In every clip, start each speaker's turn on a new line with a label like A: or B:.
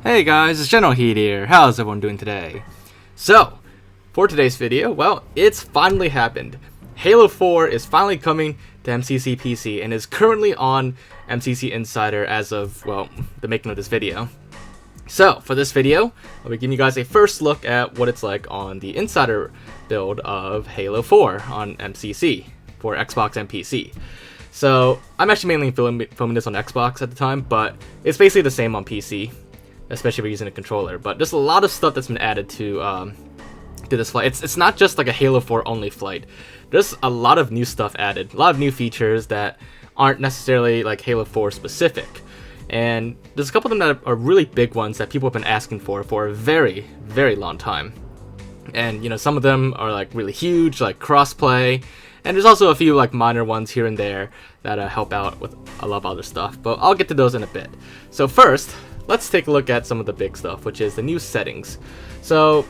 A: Hey guys, it's Generalkidd here. How's everyone doing today? So, for today's video, well, it's finally happened. Halo 4 is finally coming to MCC PC and is currently on MCC Insider as of, well, the making of this video. So, for this video, I'll be giving you guys a first look at what it's like on the Insider build of Halo 4 on MCC for Xbox and PC. So, I'm actually mainly filming this on Xbox at the time, but it's basically the same on PC. Especially if you're using a controller, but there's a lot of stuff that's been added to this flight. It's not just like a Halo 4 only flight. There's a lot of new stuff added, a lot of new features that aren't necessarily like Halo 4 specific. And there's a couple of them that are really big ones that people have been asking for a very, very long time. And you know, some of them are like really huge, like Crossplay, and there's also a few like minor ones here and there that help out with a lot of other stuff. But I'll get to those in a bit. So first, let's take a look at some of the big stuff, which is the new settings. So,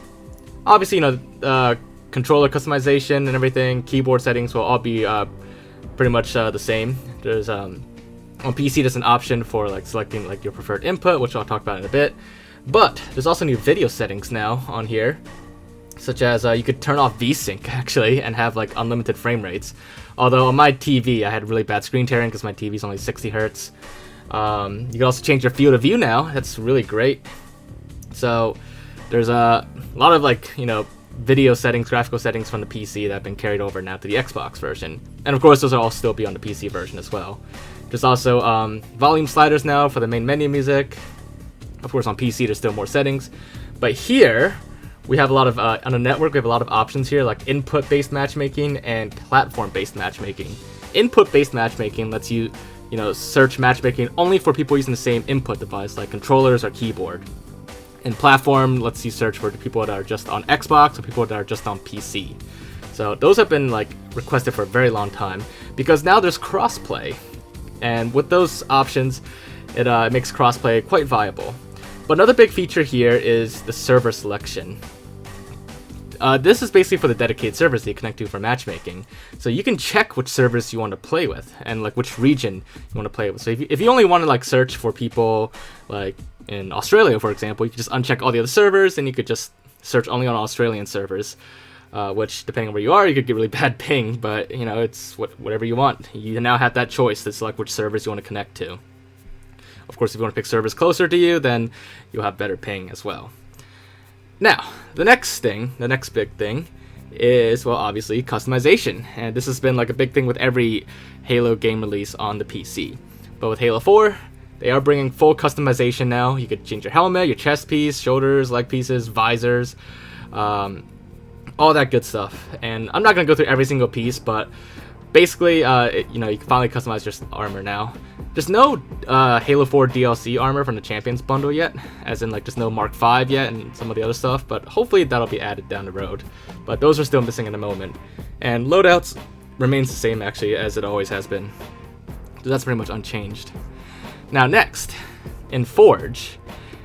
A: obviously, you know, controller customization and everything, keyboard settings will all be pretty much the same. There's on PC, there's an option for like selecting like your preferred input, which I'll talk about in a bit. But there's also new video settings now on here, such as you could turn off VSync actually and have like unlimited frame rates. Although on my TV, I had really bad screen tearing because my TV is only 60 Hertz. You can also change your field of view now. That's really great. So there's a lot of like, you know, video settings, graphical settings from the PC that have been carried over now to the Xbox version. And of course, those will all still be on the PC version as well. There's also volume sliders now for the main menu music. Of course, on PC, there's still more settings. But here, we have a lot of, on the network, we have a lot of options here, like input-based matchmaking and platform-based matchmaking. Input-based matchmaking lets you search matchmaking only for people using the same input device, like controllers or keyboard. And platform lets you search for the people that are just on Xbox or people that are just on PC. So those have been like requested for a very long time because now there's crossplay, and with those options, it makes crossplay quite viable. But another big feature here is the server selection. This is basically for the dedicated servers that you connect to for matchmaking. So you can check which servers you want to play with and like which region you want to play with. So if you only want to like search for people like in Australia, for example, you can just uncheck all the other servers and you could just search only on Australian servers. Which, depending on where you are, you could get really bad ping, but you know, it's whatever you want. You now have that choice to select which servers you want to connect to. Of course, if you want to pick servers closer to you, then you'll have better ping as well. Now, the next big thing is, well, obviously, customization. And this has been like a big thing with every Halo game release on the PC. But with Halo 4, they are bringing full customization now. You could change your helmet, your chest piece, shoulders, leg pieces, visors, all that good stuff. And I'm not going to go through every single piece, but basically, you can finally customize your armor now. There's no Halo 4 DLC armor from the Champions bundle yet, as in like there's no Mark V yet and some of the other stuff, but hopefully that'll be added down the road. But those are still missing in the moment. And loadouts remains the same actually as it always has been. So that's pretty much unchanged. Now next, in Forge,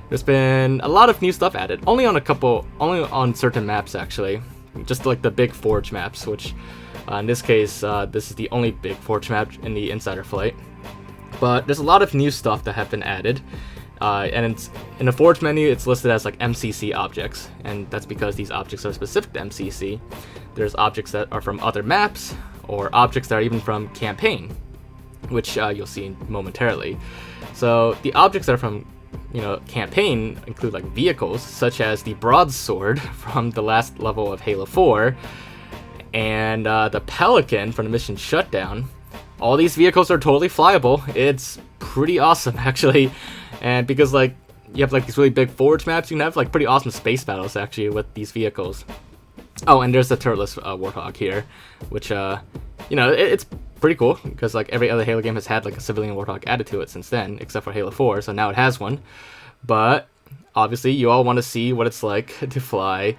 A: there's been a lot of new stuff added. Only on certain maps actually. Just like the big Forge maps, which in this case, this is the only big Forge map in the Insider flight. But there's a lot of new stuff that have been added, and it's, in the Forge menu, it's listed as like MCC objects, and that's because these objects are specific to MCC. There's objects that are from other maps, or objects that are even from campaign, which you'll see momentarily. So the objects that are from campaign include like vehicles, such as the broadsword from the last level of Halo 4, and the Pelican from the mission Shutdown. All these vehicles are totally flyable. It's pretty awesome actually, and because like you have like these really big Forge maps, you can have like pretty awesome space battles actually with these vehicles. Oh, and there's the turretless Warthog here, which it's pretty cool because like every other Halo game has had like a civilian Warthog added to it since then, except for Halo 4, so now it has one. But obviously you all want to see what it's like to fly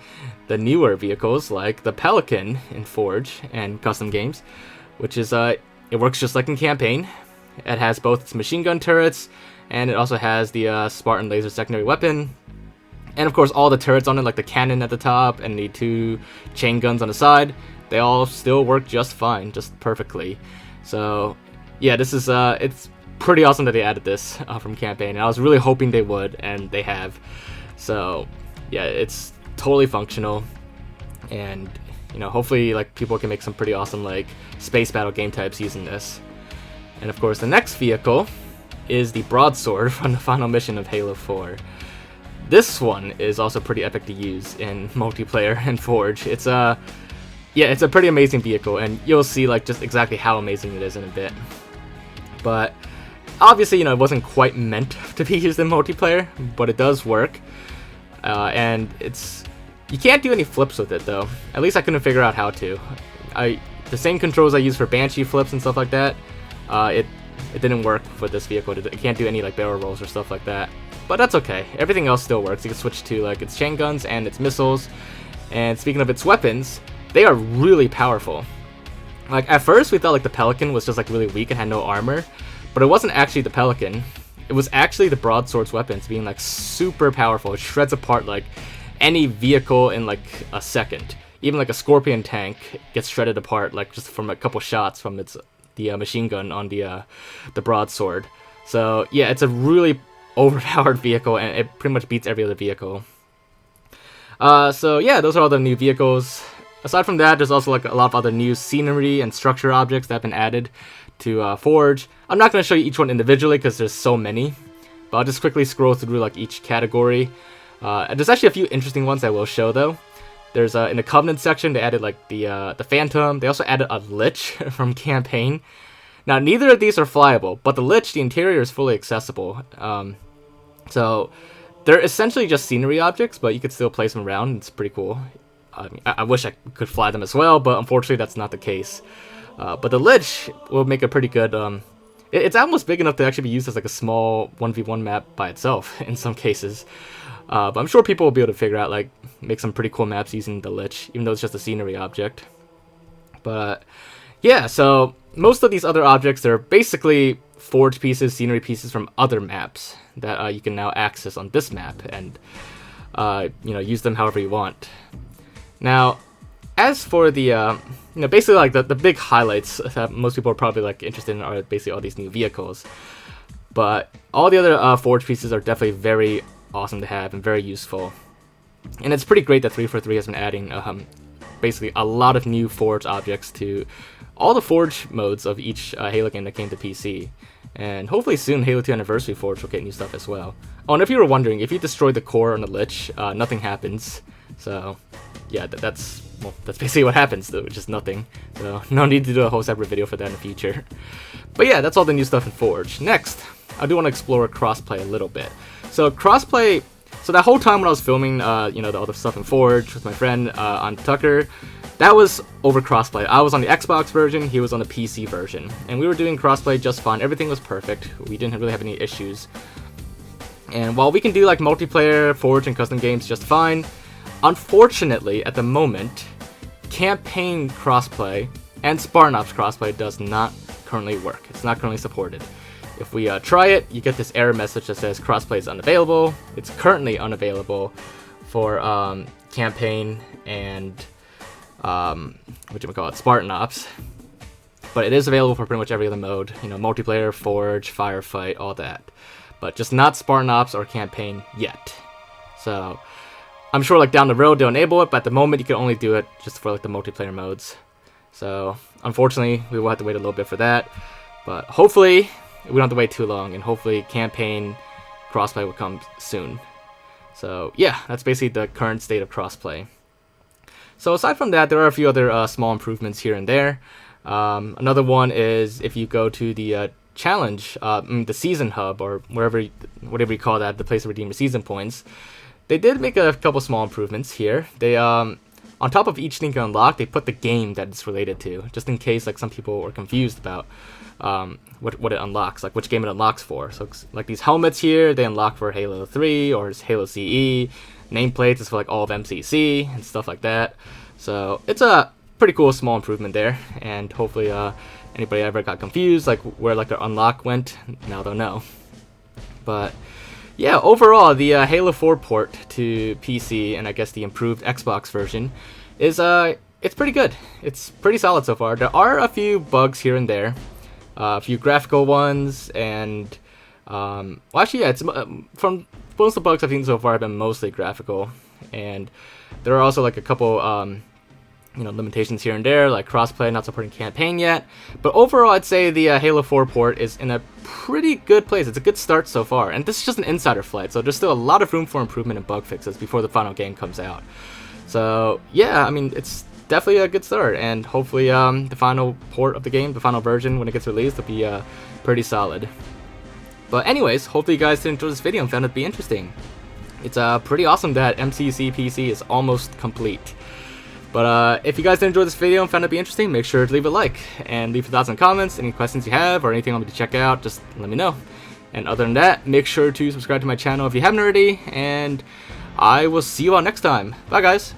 A: the newer vehicles like the Pelican in Forge and custom games, which is it works just like in campaign. It has both its machine gun turrets, and it also has the Spartan laser secondary weapon. And of course, all the turrets on it, like the cannon at the top and the 2 chain guns on the side, they all still work just fine, just perfectly. So, yeah, this is it's pretty awesome that they added this from campaign, and I was really hoping they would, and they have. So yeah, it's totally functional, and you know, hopefully like people can make some pretty awesome like space battle game types using this. And of course, the next vehicle is the broadsword from the final mission of Halo 4. This one is also pretty epic to use in multiplayer and Forge. It's a pretty amazing vehicle, and you'll see like just exactly how amazing it is in a bit. But obviously, you know, it wasn't quite meant to be used in multiplayer, but it does work. And you can't do any flips with it though. At least I couldn't figure out how to. The same controls I use for Banshee flips and stuff like that, it didn't work for this vehicle. It can't do any like barrel rolls or stuff like that. But that's okay. Everything else still works. You can switch to like its chain guns and its missiles. And speaking of its weapons, they are really powerful. Like at first we thought like the Pelican was just like really weak and had no armor, but it wasn't actually the Pelican. It was actually the broadsword's weapons being like super powerful. It shreds apart like any vehicle in like a second. Even like a Scorpion tank gets shredded apart like just from a couple shots from the machine gun on the broadsword. So yeah, it's a really overpowered vehicle, and it pretty much beats every other vehicle. So yeah, those are all the new vehicles. Aside from that, there's also like a lot of other new scenery and structure objects that have been added to Forge. I'm not going to show you each one individually because there's so many, but I'll just quickly scroll through like each category. There's actually a few interesting ones I will show though. There's in the Covenant section, they added like the Phantom. They also added a Lich from campaign. Now neither of these are flyable, but the Lich, the interior is fully accessible. So they're essentially just scenery objects, but you could still place them around. It's pretty cool. I mean, I wish I could fly them as well, but unfortunately that's not the case. But the Lich will make a pretty good... it's almost big enough to actually be used as like a small 1v1 map by itself in some cases. But I'm sure people will be able to figure out, like, make some pretty cool maps using the Lich, even though it's just a scenery object. But yeah, so most of these other objects, they're basically Forge pieces, scenery pieces from other maps that you can now access on this map and you know, use them however you want. Now, as for the you know, basically like the big highlights that most people are probably like interested in are basically all these new vehicles. But all the other Forge pieces are definitely very awesome to have and very useful. And it's pretty great that 343 has been adding basically a lot of new Forge objects to all the Forge modes of each Halo game that came to PC. And hopefully soon Halo 2 Anniversary Forge will get new stuff as well. Oh, and if you were wondering, if you destroy the core on the Lich, nothing happens. So yeah, that's basically what happens though, just nothing. So no need to do a whole separate video for that in the future. But yeah, that's all the new stuff in Forge. Next, I do want to explore Crossplay a little bit. So Crossplay, so that whole time when I was filming, you know, all the stuff in Forge with my friend on Tucker, that was over Crossplay. I was on the Xbox version, he was on the PC version, and we were doing Crossplay just fine. Everything was perfect. We didn't really have any issues. And while we can do like multiplayer, Forge, and custom games just fine, unfortunately, at the moment, campaign crossplay and Spartan Ops crossplay does not currently work. It's not currently supported. If we try it, you get this error message that says crossplay is unavailable. It's currently unavailable for campaign and Spartan Ops, but it is available for pretty much every other mode. You know, multiplayer, Forge, Firefight, all that, but just not Spartan Ops or campaign yet. So I'm sure like down the road they'll enable it, but at the moment you can only do it just for like the multiplayer modes. So unfortunately we will have to wait a little bit for that, but hopefully we don't have to wait too long, and hopefully campaign crossplay will come soon. So yeah, that's basically the current state of crossplay. So aside from that, there are a few other small improvements here and there. Another one is if you go to the challenge, the season hub, or whatever you call that, the place to redeem your season points. They did make a couple small improvements here. They on top of each thing you unlock, they put the game that it's related to, just in case like some people were confused about what it unlocks, like which game it unlocks for. So like these helmets here, they unlock for Halo 3 or Halo CE. Nameplates is for like all of MCC and stuff like that. So it's a pretty cool small improvement there, and hopefully anybody ever got confused like where like their unlock went, now they'll know. But yeah, overall the Halo 4 port to PC, and I guess the improved Xbox version, is it's pretty good. It's pretty solid so far. There are a few bugs here and there. a few graphical ones, and well, actually, yeah, it's from most of the bugs I've seen so far have been mostly graphical, and there are also like a couple limitations here and there, like crossplay not supporting campaign yet. But overall, I'd say the Halo 4 port is in a pretty good place. It's a good start so far, and this is just an insider flight, so there's still a lot of room for improvement and bug fixes before the final game comes out. So yeah, I mean, it's definitely a good start, and hopefully the final port of the game, the final version when it gets released, will be pretty solid. But anyways, hopefully you guys did enjoy this video and found it to be interesting. It's pretty awesome that MCC PC is almost complete. But if you guys did enjoy this video and found it to be interesting, make sure to leave a like and leave your thoughts and comments. Any questions you have or anything you want me to check out, just let me know. And other than that, make sure to subscribe to my channel if you haven't already, and I will see you all next time. Bye guys!